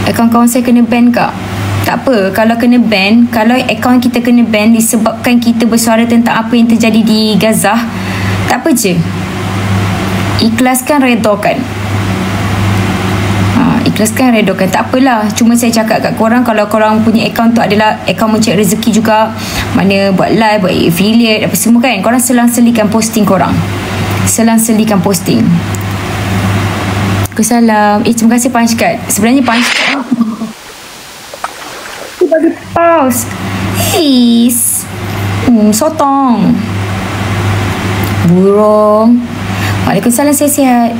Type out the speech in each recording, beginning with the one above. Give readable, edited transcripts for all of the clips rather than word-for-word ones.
Akaun kawan saya kena ban kak. Tak apa, kalau kena ban, kalau akaun kita kena ban disebabkan kita bersuara tentang apa yang terjadi di Gaza, tak apa je. Ikhlaskan, redakan. Ikhlaskan, redakan. Tak apalah. Cuma saya cakap kat korang, kalau korang punya akaun tu adalah akaun mencari rezeki juga, mana buat live, buat affiliate, apa semua kan, korang selang-selikan posting korang. Selang-selikan posting. Salam. Terima kasih Punchcard. Sebenarnya Punchcard tu bagi pause. Please. Sotong. Burung. Waalaikumsalam, saya sihat.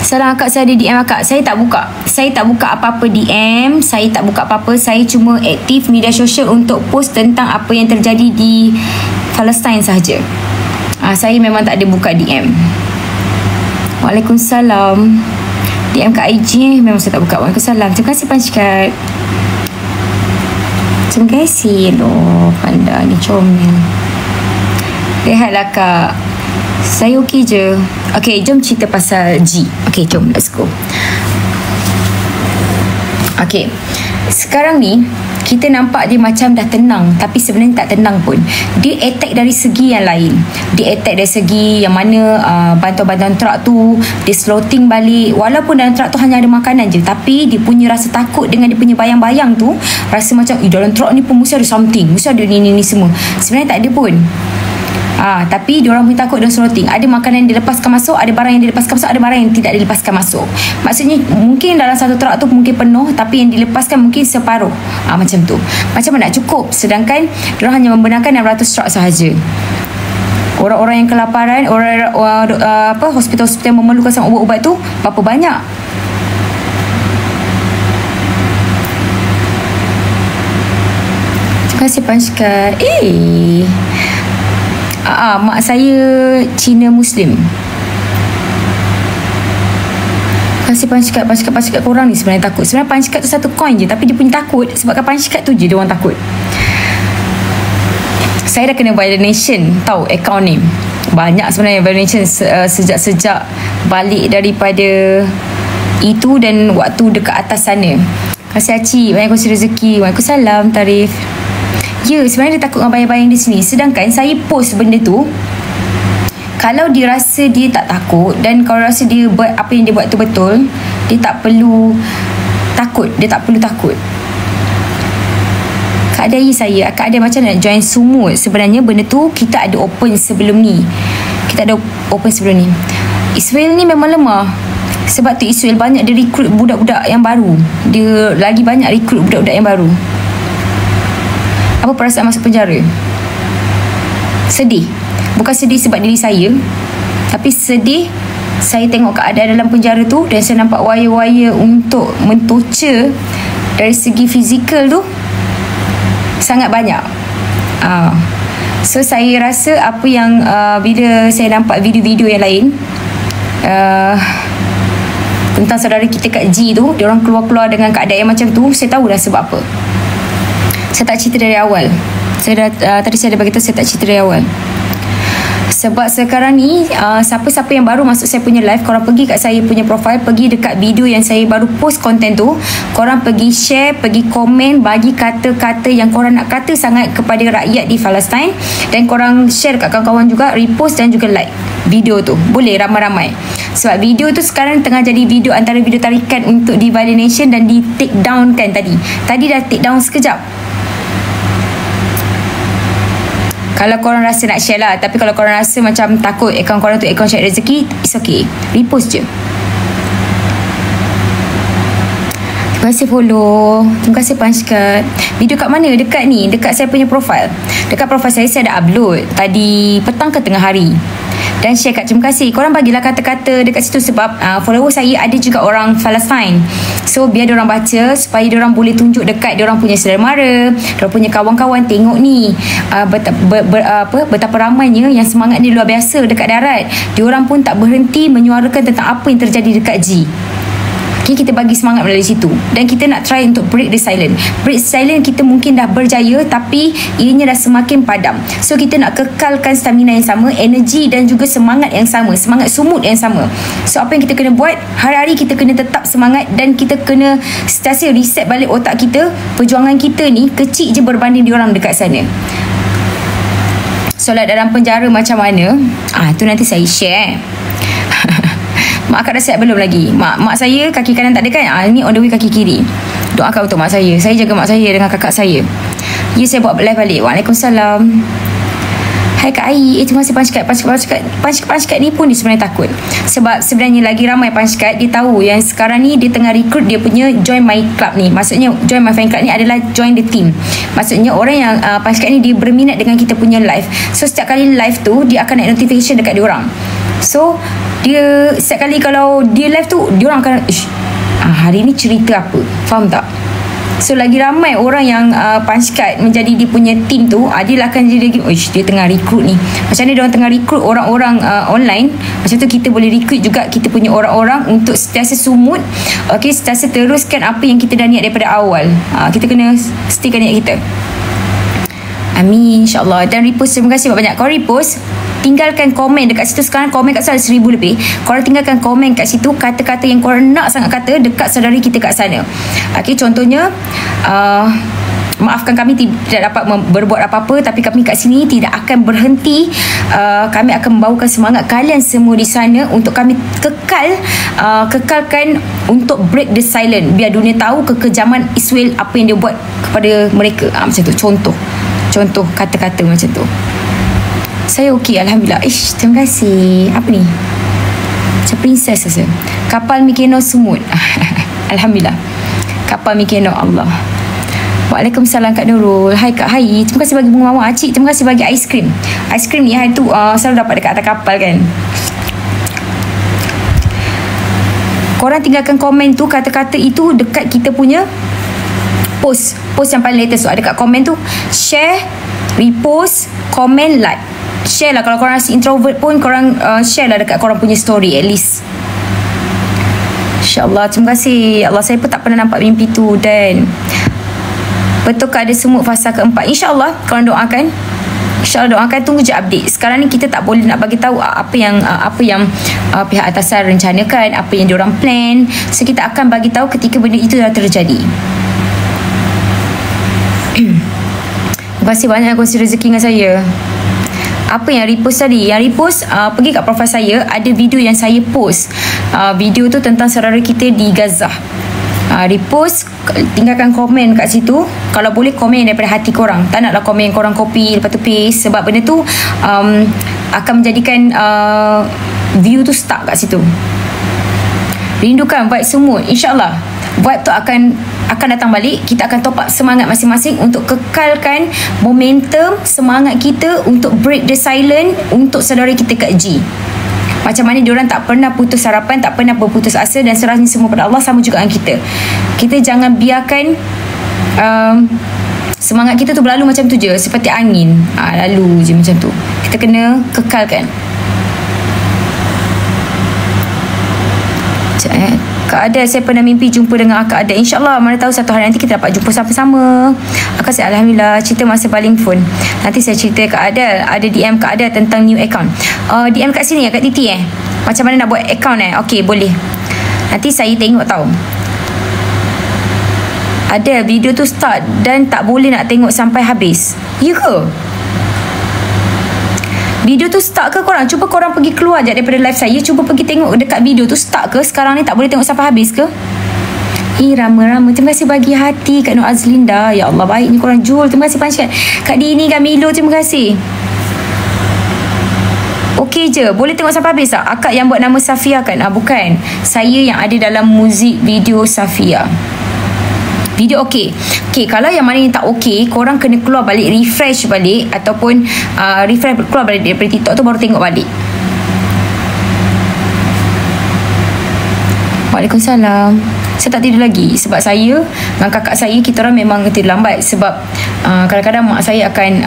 Salam akak, saya ada DM akak. Saya tak buka. Saya tak buka apa-apa DM. Saya tak buka apa-apa. Saya cuma aktif media sosial untuk post tentang apa yang terjadi di Palestin sahaja. Saya memang tak ada buka DM. Waalaikumsalam. DM kat IG memang saya tak buka. Waalaikumsalam. Terima kasih Punchcard. Terima kasih loh. Panda ni comel. Rehatlah kak. Saya okey je. Okay, jom cerita pasal G. Okay, jom, let's go. Okay, sekarang ni kita nampak dia macam dah tenang, tapi sebenarnya tak tenang pun. Dia attack dari segi yang lain. Dia attack dari segi yang mana bantuan-bantuan truk tu dia slotting balik. Walaupun dalam truk tu hanya ada makanan je, tapi dia punya rasa takut dengan dia punya bayang-bayang tu, rasa macam dalam truk ni pun mesti ada something, mesti ada ni semua. Sebenarnya tak ada pun. Tapi diorang punya takut dan slotting. Ada makanan yang dilepaskan masuk, ada barang yang dilepaskan masuk, ada barang yang tidak dilepaskan masuk. Maksudnya mungkin dalam satu truk tu mungkin penuh, tapi yang dilepaskan mungkin separuh. Macam tu. Macam mana nak cukup, sedangkan diorang hanya membenarkan 600 truk sahaja. Orang-orang yang kelaparan, hospital-hospital yang memerlukan ubat-ubat tu berapa banyak? Terima kasih Punchcard. Mak saya Cina Muslim. Kasih Punchcard korang ni sebenarnya takut. Sebenarnya Punchcard tu satu coin je, tapi dia punya takut sebabkan Punchcard tu je dia orang takut. Saya dah kena validation, tahu akaun ni. Banyak sebenarnya validation sejak balik daripada itu dan waktu dekat atas sana. Kasih Aci, banyak kongsi rezeki. Waalaikumsalam, Tarif. Ya, sebenarnya dia takut dengan bayang-bayang di sini. Sedangkan saya post benda tu, kalau dia rasa dia tak takut, dan kalau rasa dia buat apa yang dia buat tu betul, dia tak perlu takut. Dia tak perlu takut. Kak Adai saya, Kak Adai macam nak join sumut. Sebenarnya benda tu kita ada open sebelum ni. Kita ada open sebelum ni. Israel ni memang lemah. Sebab tu Israel banyak dia rekrut budak-budak yang baru. Dia lagi banyak rekrut budak-budak yang baru. Apa perasaan masuk penjara? Sedih. Bukan sedih sebab diri saya, tapi sedih saya tengok keadaan dalam penjara tu, dan saya nampak wire-wire untuk mentorture dari segi fizikal tu sangat banyak. So saya rasa apa yang bila saya nampak video-video yang lain tentang saudara kita kat G tu, dia orang keluar-keluar dengan keadaan yang macam tu, saya tahu dah sebab apa. Saya tak cerita dari awal. Tadi saya dah beritahu saya tak cerita dari awal. Sebab sekarang ni siapa-siapa yang baru masuk saya punya live, korang pergi kat saya punya profile, pergi dekat video yang saya baru post konten tu, korang pergi share, pergi komen, bagi kata-kata yang korang nak kata sangat kepada rakyat di Palestin, dan korang share kat kawan-kawan juga, repost dan juga like video tu. Boleh ramai-ramai. Sebab video tu sekarang tengah jadi video antara video tarikan untuk di validation dan di take down kan tadi. Tadi dah take down sekejap. Kalau korang rasa nak share lah. Tapi kalau korang rasa macam takut akaun korang tu akaun cari rezeki, it's okay, repost je. Terima kasih follow. Terima kasih Punchcard. Video kat mana? Dekat ni, dekat saya punya profile. Dekat profile saya dah upload tadi petang ke tengah hari, dan share kat. Terima kasih. Korang bagilah kata-kata dekat situ sebab follower saya ada juga orang Palestin. So biar diorang baca supaya diorang boleh tunjuk dekat diorang punya saudara mara, diorang punya kawan-kawan, tengok ni betapa ramainya yang semangat ni luar biasa dekat darat. Diorang pun tak berhenti menyuarakan tentang apa yang terjadi dekat G. Okay, kita bagi semangat melalui situ. Dan kita nak try untuk break the silent. Break silent kita mungkin dah berjaya, tapi ianya dah semakin padam. So kita nak kekalkan stamina yang sama, energi dan juga semangat yang sama, semangat sumut yang sama. So apa yang kita kena buat, hari-hari kita kena tetap semangat dan kita kena sentiasa reset balik otak kita. Perjuangan kita ni kecil je berbanding diorang dekat sana. Solat dalam penjara macam mana? Tu nanti saya share. Mak akak dah siap belum lagi? Mak saya kaki kanan tak ada kan? Ni on the way kaki kiri. Doakan untuk mak saya. Saya jaga mak saya dengan kakak saya. Ya, saya buat live balik. Waalaikumsalam. Hai Kak Ai. Terima kasih Punchcard ni pun dia sebenarnya takut. Sebab sebenarnya lagi ramai Punchcard. Dia tahu yang sekarang ni dia tengah recruit dia punya join my club ni. Maksudnya join my fan club ni adalah join the team. Maksudnya orang yang Punchcard ni dia berminat dengan kita punya live. So setiap kali live tu dia akan naik notification dekat dia orang. So dia setiap kali kalau dia live tu dia orang akan hari ni cerita apa, faham tak? So lagi ramai orang yang Punchcard menjadi dia punya team tu, dia akan jadi lagi dia tengah recruit ni. Macam ni dia orang tengah recruit orang-orang online. Macam tu kita boleh recruit juga kita punya orang-orang untuk sentiasa sumut. Okay, sentiasa teruskan apa yang kita dah niat daripada awal. Kita kena stickkan niat kita. Amin, insyaAllah. Dan repost, terima kasih banyak. Kau repost, tinggalkan komen dekat situ. Sekarang komen kat sana 1,000 lebih. Korang tinggalkan komen kat situ, kata-kata yang korang nak sangat kata dekat saudari kita kat sana. Okay, contohnya maafkan kami tidak dapat berbuat apa-apa, tapi kami kat sini tidak akan berhenti. Kami akan membawakan semangat kalian semua di sana untuk kami kekalkan untuk break the silent. Biar dunia tahu kekejaman Iswell, apa yang dia buat kepada mereka. Macam tu, contoh kata-kata macam tu. Saya okey, Alhamdulillah. Terima kasih. Apa ni? Macam princess rasa. Kapal Mikeno semut. Alhamdulillah. Kapal Mikeno, Allah. Waalaikumsalam Kak Nurul. Hai Kak Hai. Terima kasih bagi bunga mawar. Cik, terima kasih bagi aiskrim. Aiskrim ni hari tu selalu dapat dekat atas kapal kan. Korang tinggalkan komen tu, kata-kata itu dekat kita punya post yang paling latest tu. Ada kat komen tu. Share, repost, komen, like. Share lah. Kalau korang rasa introvert pun, korang share lah dekat korang punya story at least. InsyaAllah. Terima kasih. Allah, saya pun tak pernah nampak mimpi tu. Dan betulkah ada semut fasa keempat? InsyaAllah. Korang doakan. InsyaAllah doakan. Tunggu je update. Sekarang ni kita tak boleh nak bagi tahu apa yang pihak atasan rencanakan, apa yang diorang plan. So kita akan bagi tahu ketika benda itu dah terjadi. Terima kasih banyak kongsi rezeki dengan saya. Apa yang repost tadi? Yang repost, pergi kat profil saya, ada video yang saya post. Video tu tentang saudara kita di Gaza. Repost, tinggalkan komen kat situ. Kalau boleh komen daripada hati korang. Tak naklah komen korang copy lepas tu paste. Sebab benda tu akan menjadikan view tu stuck kat situ. Rindukan vibe semut. InsyaAllah vibe tu akan datang balik. Kita akan top up semangat masing-masing untuk kekalkan momentum semangat kita untuk break the silent untuk saudara kita kat G. Macam mana diorang tak pernah putus harapan, tak pernah berputus asa, dan serahnya semua pada Allah. Sama juga dengan kita. Kita jangan biarkan semangat kita tu berlalu macam tu je, seperti angin. Lalu je macam tu. Kita kena kekalkan. Kak Adel, saya pernah mimpi jumpa dengan Kak Adel. InsyaAllah mana tahu satu hari nanti kita dapat jumpa sama-sama. Akak saya Alhamdulillah. Cerita masa baling phone. Nanti saya cerita Kak Adel. Ada DM Kak Adel tentang new account. DM kat sini ya Kak Titi macam mana nak buat account Okey, boleh. Nanti saya tengok tau. Ada video tu start dan tak boleh nak tengok sampai habis. Ya ke? Video tu start ke korang? Cuba korang pergi keluar je daripada live saya. Cuba pergi tengok dekat video tu start ke? Sekarang ni tak boleh tengok sampai habis ke? Rama-rama. Terima kasih bagi hati Kak Nur Azlinda. Ya Allah, baiknya korang Jul. Terima kasih Punchcard. Kak Dini, Kak Milo, terima kasih. Okey je. Boleh tengok sampai habis tak? Akak yang buat nama Safia kan? Bukan. Saya yang ada dalam muzik video Safia. Video okey. Okey, kalau yang mana yang tak okey, korang kena keluar balik, refresh balik, ataupun refresh keluar balik daripada TikTok tu, baru tengok balik. Waalaikumsalam. Saya tak tidur lagi sebab saya dengan kakak saya, kita orang memang tidur lambat. Sebab kadang-kadang mak saya akan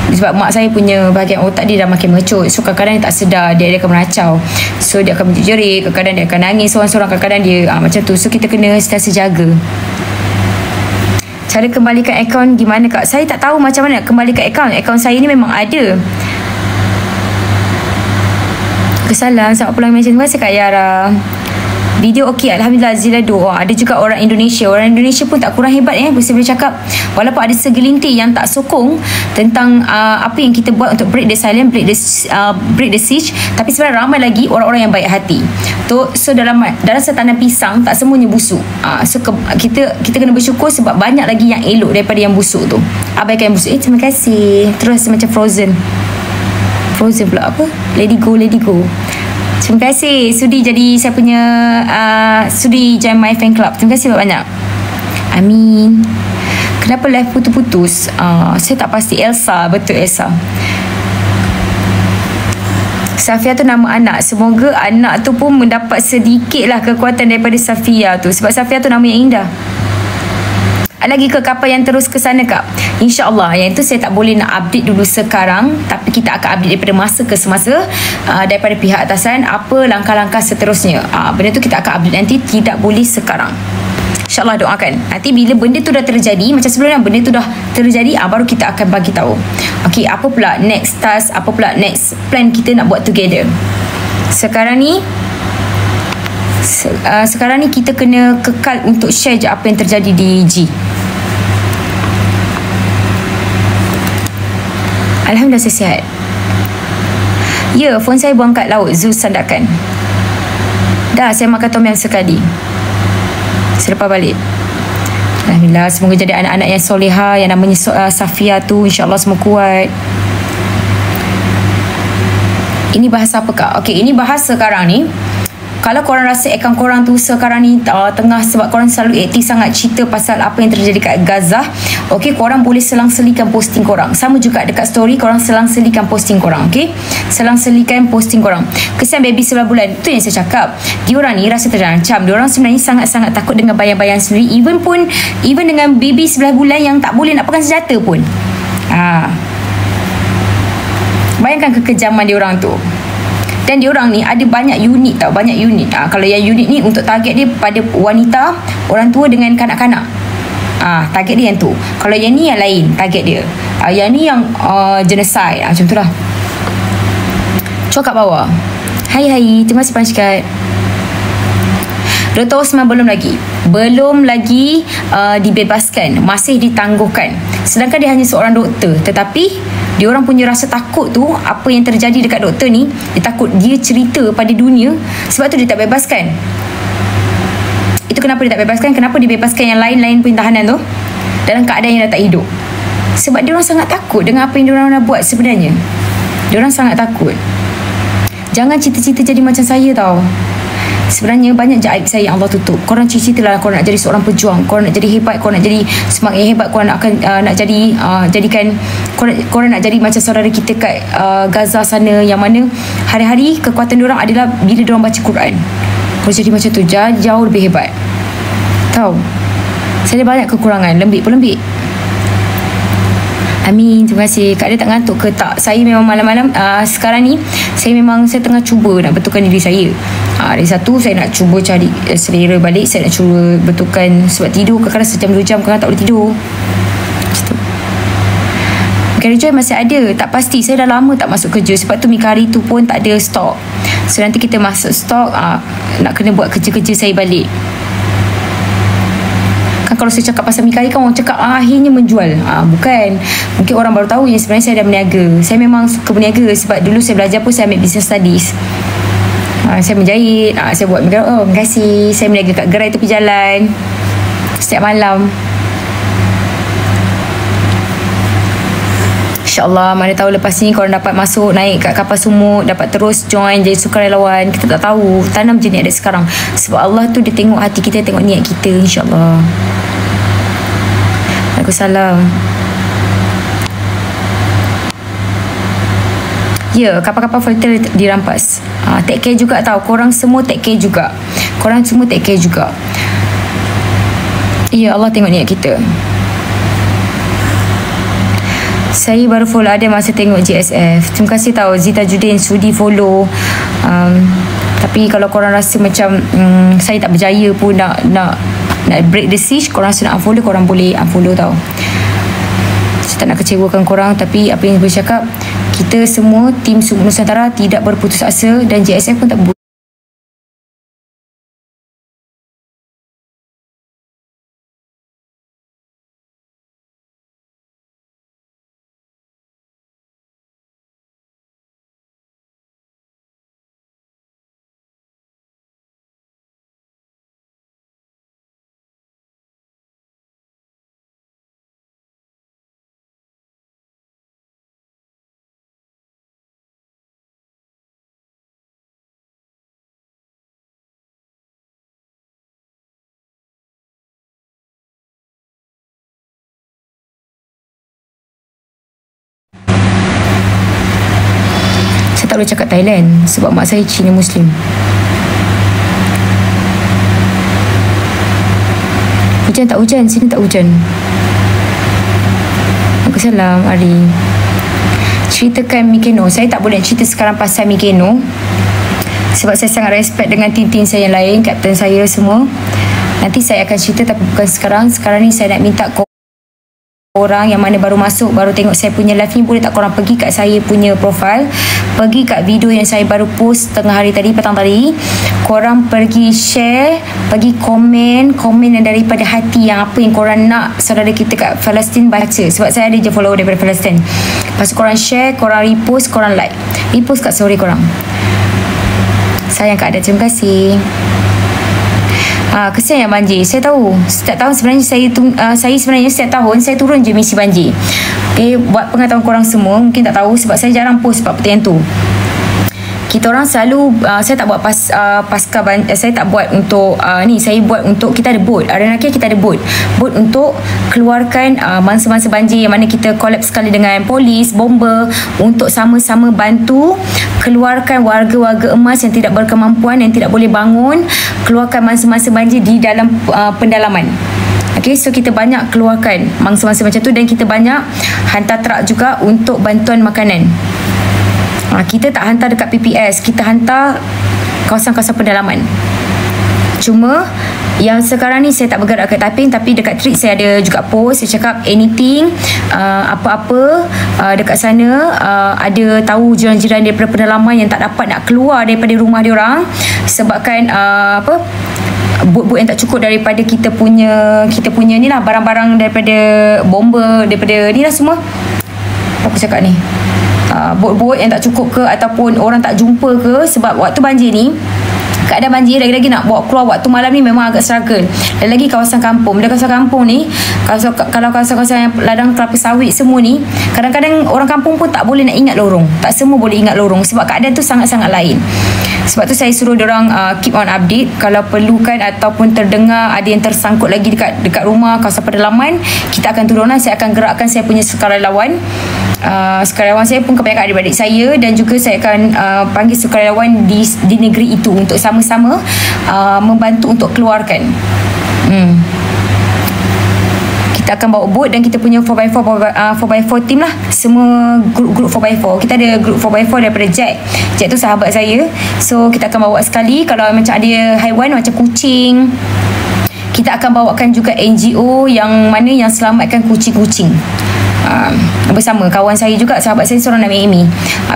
Sebab mak saya punya bahagian otak dia dah makin mengecut. So kadang-kadang dia tak sedar, dia akan meracau. So dia akan menjerit, kadang-kadang dia akan nangis seorang-seorang, kadang-kadang dia macam tu. So kita kena sentiasa jaga. Cara kembalikan akaun gimana Kak? Saya tak tahu macam mana kembalikan akaun. Akaun saya ni memang ada. Kesalam, selamat pulang Malaysia. Terima kasih Kak Yara. Video okey, Alhamdulillah. Zila doa. Ada juga orang Indonesia. Orang Indonesia pun tak kurang hebat ya. Saya boleh cakap, walaupun ada segelintir yang tak sokong tentang apa yang kita buat untuk break the silence, break the siege, tapi sebenarnya ramai lagi orang-orang yang baik hati. So dalam setanam pisang tak semuanya busuk. So kita kena bersyukur sebab banyak lagi yang elok daripada yang busuk tu. Abaikan yang busuk. Terima kasih. Terus macam Frozen pula apa? Lady Go. Terima kasih sudi jadi saya punya sudi join my fan club. Terima kasih banyak. Amin. Kenapa live putus-putus? Saya tak pasti. Elsa, betul Elsa. Safia tu nama anak. Semoga anak tu pun mendapat sedikitlah kekuatan daripada Safia tu. Sebab Safia tu nama yang indah. Lagi ke kapal yang terus ke sana Kak? InsyaAllah. Yang itu saya tak boleh nak update dulu sekarang, tapi kita akan update daripada masa ke semasa, daripada pihak atasan apa langkah-langkah seterusnya. Benda tu kita akan update nanti, tidak boleh sekarang. InsyaAllah doakan. Nanti bila benda tu dah terjadi, macam sebelum benda tu dah terjadi, baru kita akan bagi tahu. Okay, apa pula next task, apa pula next plan kita nak buat together. Sekarang ni kita kena kekal untuk share je apa yang terjadi di G. Alhamdulillah saya sihat. Ya, phone saya buang kat laut. Zeus sandarkan. Dah, saya makan tom yum sekali selepas balik. Alhamdulillah, semoga jadi anak-anak yang soleha, yang namanya Safia tu. InsyaAllah semua kuat. Ini bahasa apa Kak? Okay, ini bahasa sekarang ni. Kalau korang rasa akaun korang tu sekarang ni tengah, sebab korang selalu aktif sangat cerita pasal apa yang terjadi kat Gaza, okay, korang boleh selang-selikan posting korang. Sama juga dekat story, korang selang-selikan posting korang. Okay, selang-selikan posting korang. Kesian baby 11 bulan. Itu yang saya cakap, diorang ni rasa terancam. Diorang sebenarnya sangat-sangat takut dengan bayang-bayang sendiri. Even dengan baby 11 bulan yang tak boleh nak pegang senjata pun. Bayangkan kekejaman diorang tu. Dan diorang ni ada banyak unit tau, banyak unit. Kalau yang unit ni untuk target dia pada wanita, orang tua dengan kanak-kanak. Target dia yang tu. Kalau yang ni yang lain target dia. Yang ni yang genocide. Macam tu lah. Cok kat bawah. Hai, terima kasih Panchkat. Dr. Osman belum lagi dibebaskan, masih ditangguhkan. Sedangkan dia hanya seorang doktor, tetapi diorang punya rasa takut tu, apa yang terjadi dekat doktor ni, dia takut dia cerita pada dunia, sebab tu dia tak bebaskan. Itu kenapa dia tak bebaskan. Kenapa dia bebaskan yang lain-lain pun tahanan tu dalam keadaan yang dah tak hidup? Sebab diorang sangat takut dengan apa yang diorang nak buat sebenarnya. Diorang sangat takut. Jangan cita-cita jadi macam saya tau. Sebenarnya banyak je aib saya yang Allah tutup. Korang cita-cita lah korang nak jadi seorang pejuang, korang nak jadi hebat, korang nak jadi semangat yang hebat, korang akan nak jadi jadikan korang nak jadi macam saudara kita kat Gaza sana, yang mana hari-hari kekuatan diorang adalah bila diorang baca Quran. Korang jadi macam tu, jauh lebih hebat. Tahu, saya ada banyak kekurangan, lembik pun lembik. Amin, terima kasih. Kak dia tak ngantuk ke? Tak, saya memang malam-malam sekarang ni saya tengah cuba nak betulkan diri saya. Dari satu, saya nak cuba cari selera balik. Saya nak cuba betulkan, sebab tidur kadang-kadang sejam 2 jam kadang tak boleh tidur. Kerja masih ada, tak pasti. Saya dah lama tak masuk kerja, sebab tu Mikari tu pun tak ada stok. So nanti kita masuk stok, nak kena buat kerja-kerja saya balik. Kan kalau saya cakap pasal Mikari, kan orang cakap akhirnya menjual. Bukan. Mungkin orang baru tahu yang sebenarnya saya dah berniaga. Saya memang suka berniaga, sebab dulu saya belajar pun saya ambil business studies. Saya menjahit, saya buat Mikari. Oh, terima kasih. Saya berniaga kat gerai tepi jalan setiap malam. InsyaAllah, mana tahu lepas ni korang dapat masuk, naik kat kapal sumut, dapat terus join jadi sukarelawan. Kita tak tahu, tanam je niat ada sekarang. Sebab Allah tu dia tengok hati kita, tengok niat kita. InsyaAllah. Waalaikumsalam. Ya, kapal-kapal fighter dirampas. Take care juga tau. Korang semua take care juga. Ya, Allah tengok niat kita. Saya baru follow ada masa tengok GSF. Terima kasih tahu Zita Judin sudi follow. Tapi kalau korang rasa macam saya tak berjaya pun nak break the siege, korang rasa nak unfollow, korang boleh unfollow tau. Saya tak nak kecewakan korang, tapi apa yang saya cakap, kita semua tim Sumut Nusantara tidak berputus asa dan GSF pun tak berputus. Saya tak boleh cakap Thailand sebab mak saya Cina Muslim. Hujan tak hujan? Sini tak hujan. Waalaikumsalam Ari. Ceritakan Mikeno. Saya tak boleh cerita sekarang pasal Mikeno sebab saya sangat respect dengan tim-tim saya yang lain, kapten saya semua. Nanti saya akan cerita tapi bukan sekarang. Sekarang ni saya nak minta orang yang mana baru masuk, baru tengok saya punya live ni, boleh tak korang pergi kat saya punya profile, pergi kat video yang saya baru post tengah hari tadi, petang tadi, korang pergi share, pergi komen yang daripada hati, yang apa yang korang nak saudara kita kat Palestin baca, sebab saya ada je follower daripada Palestin. Lepas tu korang share, korang repost, korang like, repost kat story korang. Sayang Kak Ada, terima kasih. Kesian yang banjir. Saya tahu setiap tahun sebenarnya saya sebenarnya setiap tahun saya turun je misi banjir. Buat pengetahuan korang semua, mungkin tak tahu sebab saya jarang post bab yang tu. Kita orang selalu saya tak buat pasca saya tak buat untuk ni, saya buat untuk, kita ada boat Arena K, kita ada boat untuk keluarkan mangsa-mangsa banjir yang mana kita collab sekali dengan polis, bomber, untuk sama-sama bantu keluarkan warga-warga emas yang tidak berkemampuan, yang tidak boleh bangun, keluarkan mangsa-mangsa banjir di dalam pendalaman. Okay, so kita banyak keluarkan mangsa-mangsa macam tu, dan kita banyak hantar truk juga untuk bantuan makanan. Kita tak hantar dekat PPS, kita hantar kawasan-kawasan pendalaman. Cuma yang sekarang ni saya tak bergerak kat typing, tapi dekat tweet saya ada juga post, saya cakap anything, apa-apa dekat sana, ada tahu jiran-jiran daripada pendalaman yang tak dapat nak keluar daripada rumah diorang sebabkan bot-bot yang tak cukup daripada kita punya ni lah, barang-barang daripada bomber, daripada ni lah semua. Apa aku cakap ni, bot-bot yang tak cukup ke, ataupun orang tak jumpa ke, sebab waktu banjir ni, keadaan banjir lagi-lagi nak bawa keluar waktu malam ni memang agak struggle. Dan lagi kawasan kampung, bila kawasan kampung ni, kalau kawasan-kawasan yang ladang kelapa sawit semua ni, kadang-kadang orang kampung pun tak boleh nak ingat lorong, tak semua boleh ingat lorong sebab keadaan tu sangat-sangat lain. Sebab tu saya suruh diorang keep on update. Kalau perlukan ataupun terdengar ada yang tersangkut lagi dekat rumah, kawasan pedalaman, kita akan turun. Saya akan gerakkan saya punya sukarelawan. Sukarelawan saya pun kebanyakan adik-adik saya, dan juga saya akan panggil sukarelawan di negeri itu untuk sama-sama membantu untuk keluarkan. Kita akan bawa bot dan kita punya 4x4 team lah, semua grup 4x4. Kita ada grup 4x4 daripada Jack tu sahabat saya, so kita akan bawa sekali. Kalau macam ada haiwan macam kucing, kita akan bawakan juga NGO yang mana yang selamatkan kucing-kucing. Bersama kawan saya juga, sahabat saya seorang nama Amy.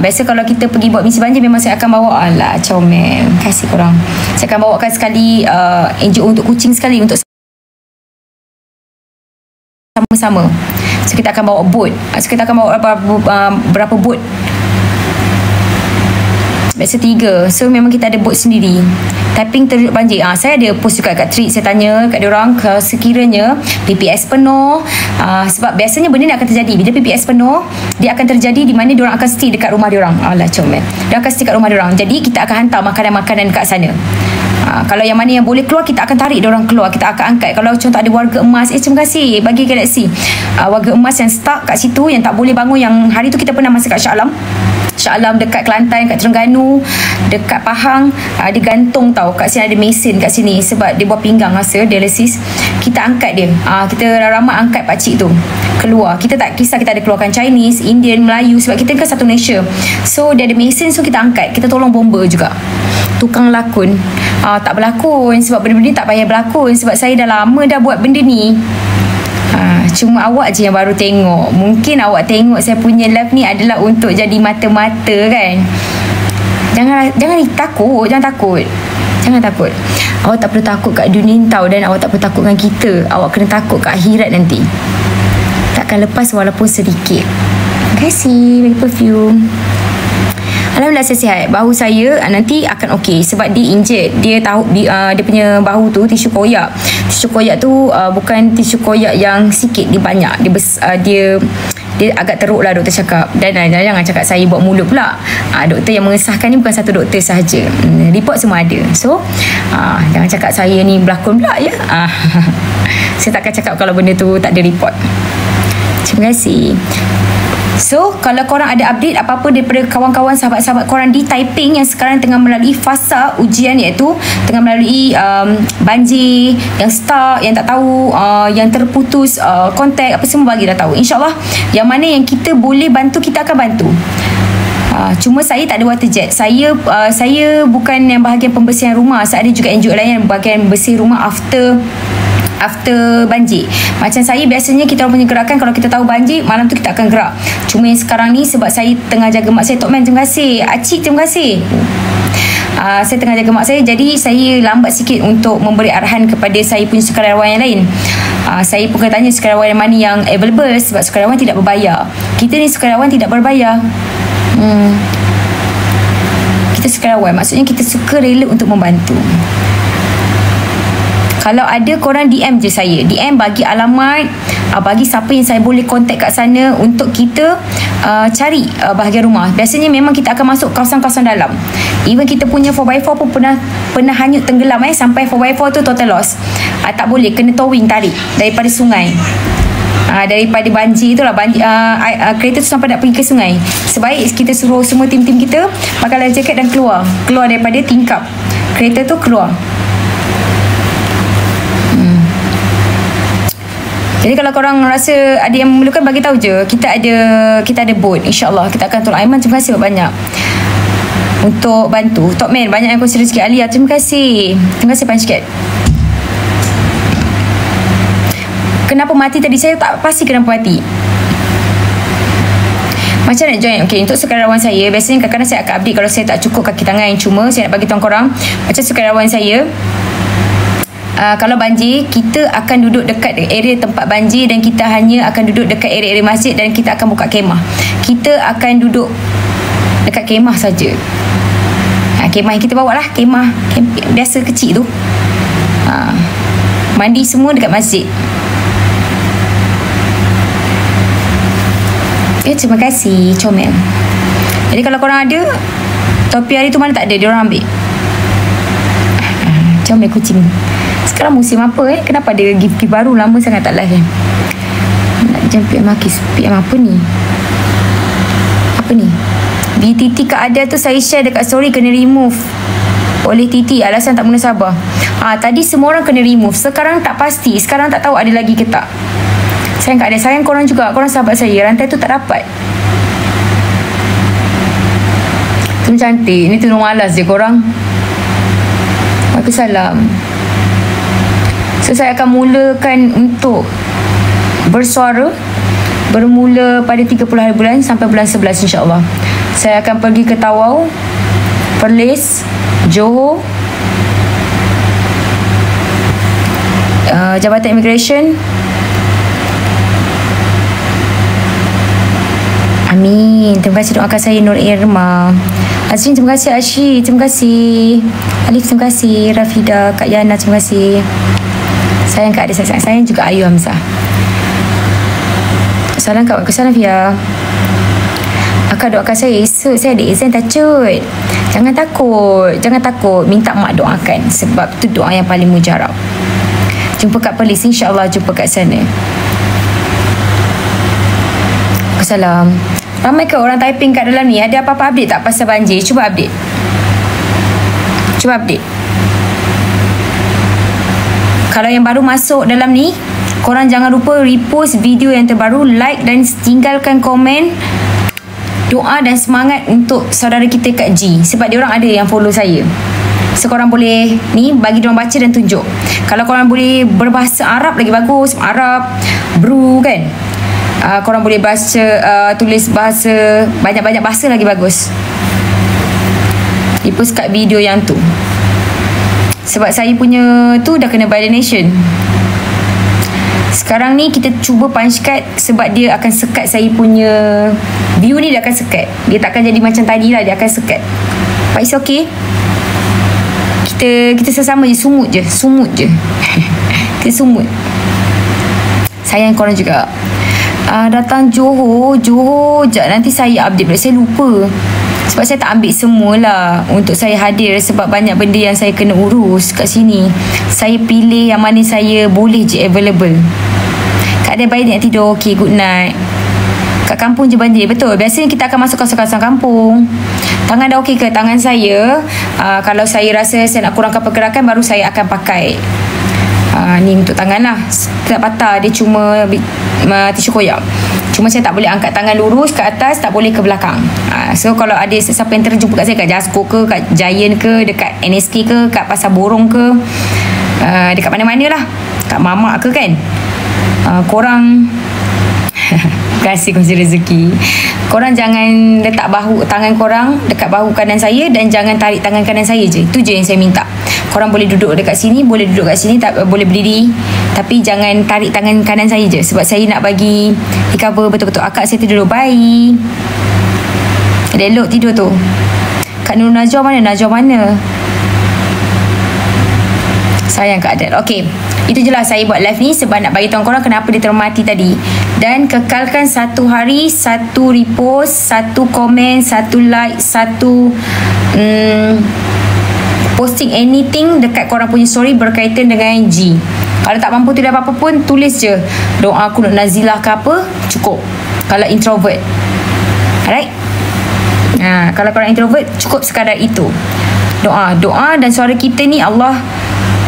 Biasa kalau kita pergi buat misi banjir, memang saya akan bawa, alah comel, kasih korang, saya akan bawakan sekali NGO untuk kucing sekali, untuk sama-sama. So kita akan bawa bot, so kita akan bawa berapa bot, biasa 3. So memang kita ada bot sendiri. Typing terjun banjir, saya ada post juga kat tweet, saya tanya kat diorang sekiranya PPS penuh, sebab biasanya benda ni akan terjadi bila PPS penuh, dia akan terjadi di mana diorang akan stay dekat rumah diorang. Alah comel, dia akan stay kat rumah diorang, jadi kita akan hantar makanan-makanan dekat sana. Kalau yang mana yang boleh keluar, kita akan tarik diorang keluar, kita akan angkat. Kalau contoh ada warga emas, terima kasih bagi Galaxy, warga emas yang stuck kat situ, yang tak boleh bangun, yang hari tu kita pernah masuk kat Shah Alam, Shah Alam dekat Kelantan, kat Terengganu, dekat Pahang, dia gantung tau. Kat sini ada mesin kat sini sebab dia buat pinggang masa dialisis. Kita angkat dia. Kita ramai angkat pakcik tu keluar. Kita tak kisah kita ada keluarkan Chinese, Indian, Melayu sebab kita kan satu Malaysia. So dia ada mesin, so kita angkat. Kita tolong bomba juga. Tukang lakon tak berlakon sebab benda-benda ni tak payah berlakon sebab saya dah lama dah buat benda ni. Cuma awak je yang baru tengok. Mungkin awak tengok saya punya live ni adalah untuk jadi mata-mata kan. Jangan takut. Jangan takut. Awak tak perlu takut kat dunia ni tau. Dan awak tak perlu takut dengan kita. Awak kena takut kat akhirat nanti. Takkan lepas walaupun sedikit. Terima kasih bagi perfume. Alhamdulillah saya sihat. Bahu saya nanti akan okey sebab dia injet. Dia tahu dia punya bahu tu tisu koyak. Tisu koyak tu bukan tisu koyak yang sikit, dia banyak. Dia agak teruk lah doktor cakap. Dan jangan cakap saya buat mulut pula. Doktor yang mengesahkan ni bukan satu doktor sahaja. Report semua ada. So jangan cakap saya ni berlakon pula ya. Saya takkan cakap kalau benda tu tak ada report. Terima kasih. So, kalau korang ada update apa-apa daripada kawan-kawan sahabat-sahabat korang di Taiping yang sekarang tengah melalui fasa ujian, iaitu tengah melalui banjir, yang stuck, yang tak tahu, yang terputus kontak, apa semua bagi dah tahu. InsyaAllah yang mana yang kita boleh bantu, kita akan bantu. Cuma saya tak ada water jet. Saya bukan yang bahagian pembersihan rumah. Saya ada juga NGO lain yang bahagian bersih rumah after banjir. Macam saya biasanya kita orang punya gerakan kalau kita tahu banjir, malam tu kita akan gerak. Cuma yang sekarang ni sebab saya tengah jaga mak saya. Tok Man terima kasih. Acik terima kasih. Saya tengah jaga mak saya, jadi saya lambat sikit untuk memberi arahan kepada saya punya sukarelawan yang lain. Saya pun kena tanya sukarelawan yang mana yang available sebab sukarelawan tidak berbayar. Kita ni sukarelawan tidak berbayar. Kita sukarelawan, maksudnya kita suka rela untuk membantu. Kalau ada korang DM je saya. DM bagi alamat, bagi siapa yang saya boleh kontak kat sana untuk kita cari bahagian rumah. Biasanya memang kita akan masuk kawasan-kawasan dalam. Even kita punya 4x4 pun pernah hanyut tenggelam sampai 4x4 tu total loss. Tak boleh, kena towing tarik daripada sungai. Daripada banjir tu lah, kereta tu sampai nak pergi ke sungai. Sebaik kita suruh semua tim-tim kita pakai life jacket dan keluar daripada tingkap kereta tu, keluar. Jadi kalau korang rasa ada yang memerlukan, bagi tahu je. Kita ada boat, insya-Allah kita akan tolong. Aiman terima kasih banyak untuk bantu. Tok Man banyak yang kongsi rezeki. Alia terima kasih. Terima kasih banyak sikit. Kenapa mati tadi? Saya tak pasti kenapa mati. Macam nak join. Okay, untuk sukarelawan saya, biasanya kadang-kadang saya akan update kalau saya tak cukup kaki tangan. Cuma saya nak bagi tahu korang, macam sukarelawan saya, kalau banjir, kita akan duduk dekat area tempat banjir dan kita hanya akan duduk dekat area-area masjid dan kita akan buka kemah. Kita akan duduk dekat kemah saja. Kemah yang kita bawa lah, kemah biasa kecil tu. Mandi semua dekat masjid. Terima kasih Comel. Jadi kalau korang ada, topi hari tu mana tak ada, diorang ambil. Comel kucing. Sekarang musim apa Kenapa ada gift baru? Lama sangat tak live Nak jam PM Makis. PM apa ni? Apa ni? BTT Kak Ada tu saya share dekat story, kena remove oleh Titi alasan tak munasabah. Tadi semua orang kena remove. Sekarang tak pasti. Sekarang tak tahu ada lagi ke tak. Sayang Kak Ada. Sayang korang juga. Korang sahabat saya. Rantai tu tak dapat. Tu cantik. Ni tunung malas je korang. Waalaikumsalam. So saya akan mulakan untuk bersuara bermula pada 30 hari bulan sampai bulan 11 insya-Allah. Saya akan pergi ke Tawau, Perlis, Johor, Jabatan Immigration. Amin. Terima kasih doakan saya, Nur Irma. Azrin terima kasih, Ashi terima kasih, Alif terima kasih, Rafida, Kak Yana terima kasih. Sayang Kak Ada, sayang juga Ayu Hamzah. Salam Kak, salam Fia. Akak doakan saya esok saya ada exam tacut. Jangan takut, minta mak doakan sebab tu doa yang paling mujarab. Jumpa kat Perlis, insya-Allah jumpa kat sana. Assalamualaikum. Ramai ke orang typing kat dalam ni? Ada apa-apa update tak pasal banjir? Cuba update. Cuba update. Kalau yang baru masuk dalam ni, korang jangan lupa repost video yang terbaru, like dan tinggalkan komen doa dan semangat untuk saudara kita kat G. Sebab diorang ada yang follow saya. So korang boleh ni bagi diorang baca dan tunjuk. Kalau korang boleh berbahasa Arab lagi bagus. Arab, Bru kan. Korang boleh baca, tulis bahasa, banyak-banyak bahasa lagi bagus. Repost kat video yang tu. Sebab saya punya tu dah kena by the nation. Sekarang ni kita cuba punch cut sebab dia akan sekat saya punya view ni, dia akan sekat. Dia takkan jadi macam tadi lah, dia akan sekat. But it's okay. Kita sesama je, sumut je. Kita sumut. Sayang korang juga. Datang Johor sekejap, nanti saya update. Saya lupa. Sebab saya tak ambil semualah untuk saya hadir. Sebab banyak benda yang saya kena urus kat sini. Saya pilih yang mana saya boleh je available. Kak Dia baik nak tidur. Okay, good night. Kat kampung je banjir. Betul. Biasanya kita akan masuk kawasan-kawasan kampung. Tangan dah okey ke? Tangan saya, kalau saya rasa saya nak kurangkan pergerakan, baru saya akan pakai ni untuk tangan lah. Tak patah. Dia cuma tisu koyak. Cuma saya tak boleh angkat tangan lurus ke atas, tak boleh ke belakang. So kalau ada siapa yang terjumpa kat saya, kat Jasko ke, kat Giant ke, dekat NSK ke, kat Pasar Borong ke, dekat mana-mana lah, kat Mamak ke kan, korang kasih kongsi rezeki. Korang jangan letak tangan korang dekat bahu kanan saya dan jangan tarik tangan kanan saya je. Itu je yang saya minta. Korang boleh duduk dekat sini, boleh duduk kat sini, boleh berdiri, tapi jangan tarik tangan kanan saya je. Sebab saya nak bagi cover betul-betul. Akak saya tidur dulu. Bye. Ada elok tidur tu. Kak Nur Najwa mana? Najwa mana? Sayang Kak Adel. Okay, itu je lah saya buat live ni sebab nak bagi tahu korang kenapa dia termati tadi. Dan kekalkan 1 hari 1 repost, 1 komen, 1 like, 1 posting anything dekat korang punya story berkaitan dengan G. Kalau tak mampu tulis apa-apa pun, tulis je doa kunut nazilah ke apa, cukup. Kalau introvert, alright. Kalau korang introvert, cukup sekadar itu. Doa dan suara kita ni Allah,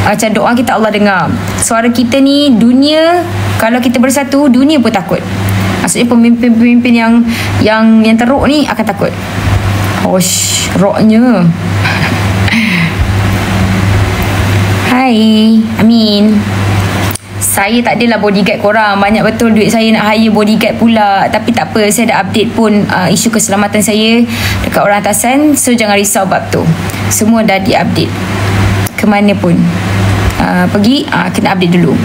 macam doa kita Allah dengar. Suara kita ni dunia, kalau kita bersatu, dunia pun takut. Maksudnya pemimpin-pemimpin yang teruk ni akan takut. Hosh, rocknya. Hai, Amin. Saya tak adalah bodyguard korang. Banyak betul duit saya nak hire bodyguard pula. Tapi tak apa, saya dah update pun isu keselamatan saya dekat orang atasan. So jangan risau bab tu. Semua dah di-update. Kemana pun pergi, kena update dulu.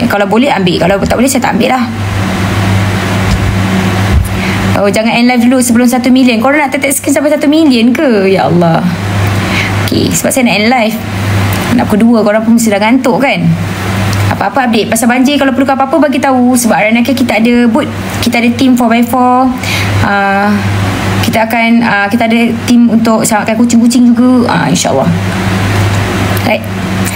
Kalau boleh ambil, kalau tak boleh saya tak ambil lah. Jangan end live dulu sebelum 1 million. Korang nak tetek skin sampai 1 million ke? Ya Allah. Okay, sebab saya nak end live. Nak pukul 2, korang pun mesti dah ngantuk kan. Apa-apa update pasal banjir. Kalau perlu apa-apa bagi tahu. Sebab Ranaka kita ada booth, kita ada team 4x4. Kita ada team untuk selamatkan kucing-kucing juga. InsyaAllah. Right.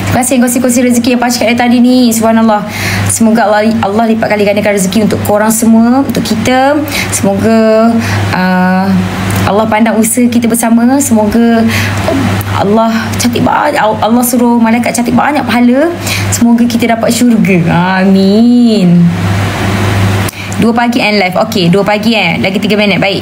Terima kasih kongsi-kongsi rezeki yang pasca dari tadi ni. Subhanallah. Semoga Allah lipat kali gandakan rezeki untuk korang semua, untuk kita. Semoga Allah pandang usaha kita bersama. Semoga Allah catat banyak, Allah suruh malaikat catat banyak pahala. Semoga kita dapat syurga. Amin. 2 pagi end live. Okey, 2 pagi lagi 3 minit. Baik.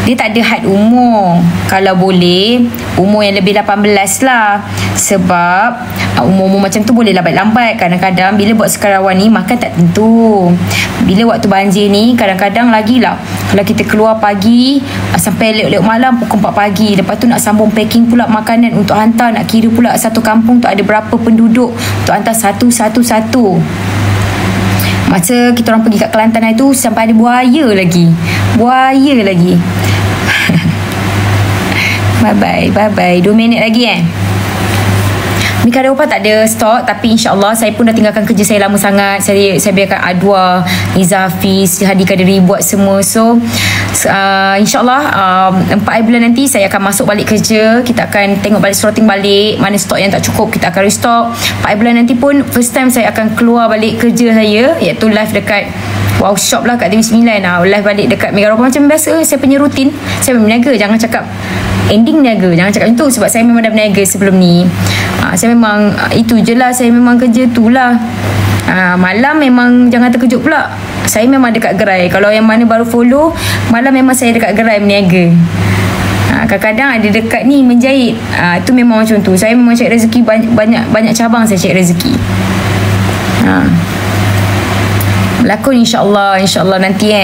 Dia tak ada had umur. Kalau boleh, umur yang lebih 18 lah. Sebab umur-umur macam tu boleh lambat-lambat. Kadang-kadang bila buat sekarawan ni, makan tak tentu. Bila waktu banjir ni, kadang-kadang lagi lah. Kalau kita keluar pagi sampai lewat-lewat malam pukul 4 pagi. Lepas tu nak sambung packing pula makanan untuk hantar. Nak kira pula satu kampung tu ada berapa penduduk untuk hantar satu-satu. Masa kita orang pergi kat Kelantan itu, sampai ada buaya lagi. Bye-bye. 2 minit lagi Mika Deopa tak ada stok, tapi insyaAllah saya pun dah tinggalkan kerja saya lama sangat. Saya biarkan Adwa, Niza Hafiz, Hadi Kadiri buat semua. So insyaAllah 4 bulan nanti saya akan masuk balik kerja. Kita akan tengok balik, slotting balik mana stok yang tak cukup, kita akan restock. 4 bulan nanti pun first time saya akan keluar balik kerja saya, iaitu live dekat Wow, shop lah kat TV9 lah. Live balik dekat Mega Ropa macam biasa. Saya punya rutin. Saya berniaga. Jangan cakap ending niaga. Jangan cakap macam tu. Sebab saya memang dah berniaga sebelum ni. Saya memang itu je lah. Saya memang kerja tu lah. Malam memang jangan terkejut pula. Saya memang dekat gerai. Kalau yang mana baru follow, malam memang saya dekat gerai berniaga. Kadang-kadang ada dekat ni menjahit. Itu memang macam tu. Saya memang cari rezeki banyak cabang saya cari rezeki. Berlakon insyaAllah nanti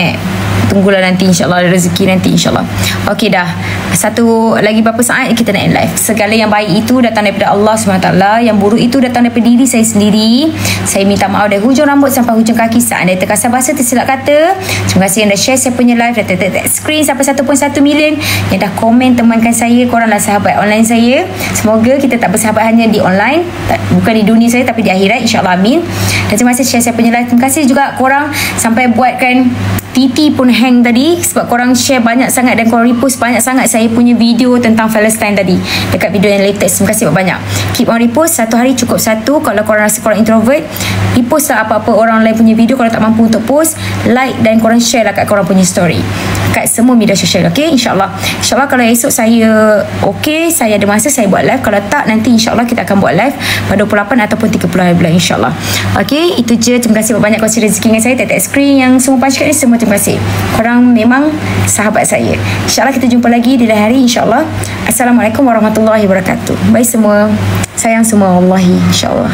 tunggulah nanti insyaAllah ada rezeki nanti insyaAllah. Okey dah. Satu lagi berapa saat kita nak end live. Segala yang baik itu datang daripada Allah SWT. Yang buruk itu datang daripada diri saya sendiri. Saya minta maaf dari hujung rambut sampai hujung kaki. Saat anda terkasar bahasa tersilap kata. Terima kasih yang dah share saya punya live. Dah tag screen sampai 1.1 million. Yang dah komen temankan saya. Koranglah sahabat online saya. Semoga kita tak bersahabat hanya di online. Bukan di dunia saya tapi di akhirat insyaAllah amin. Dan terima kasih share saya punya live. Terima kasih juga korang sampai buatkan TT pun hang tadi sebab korang share banyak sangat dan korang repost banyak sangat saya punya video tentang Palestine tadi dekat video yang latest. Terima kasih banyak. Keep on repost. Satu hari cukup satu. Kalau korang rasa korang introvert, repost lah apa-apa orang lain punya video. Kalau tak mampu untuk post, like dan korang share lah kat korang punya story kat semua media sosial. Okay, insyaAllah kalau esok saya okay, saya ada masa saya buat live. Kalau tak, nanti insyaAllah kita akan buat live pada 28 ataupun 30 hari bulan insyaAllah. Okay, itu je. Terima kasih banyak kongsi rezeki dengan saya. Tag screen yang semua punch kat ni semua terima kasih. Korang memang sahabat saya. InsyaAllah kita jumpa lagi di lain hari insyaAllah. Assalamualaikum warahmatullahi wabarakatuh. Bye semua. Sayang semua. Wallahi insyaAllah.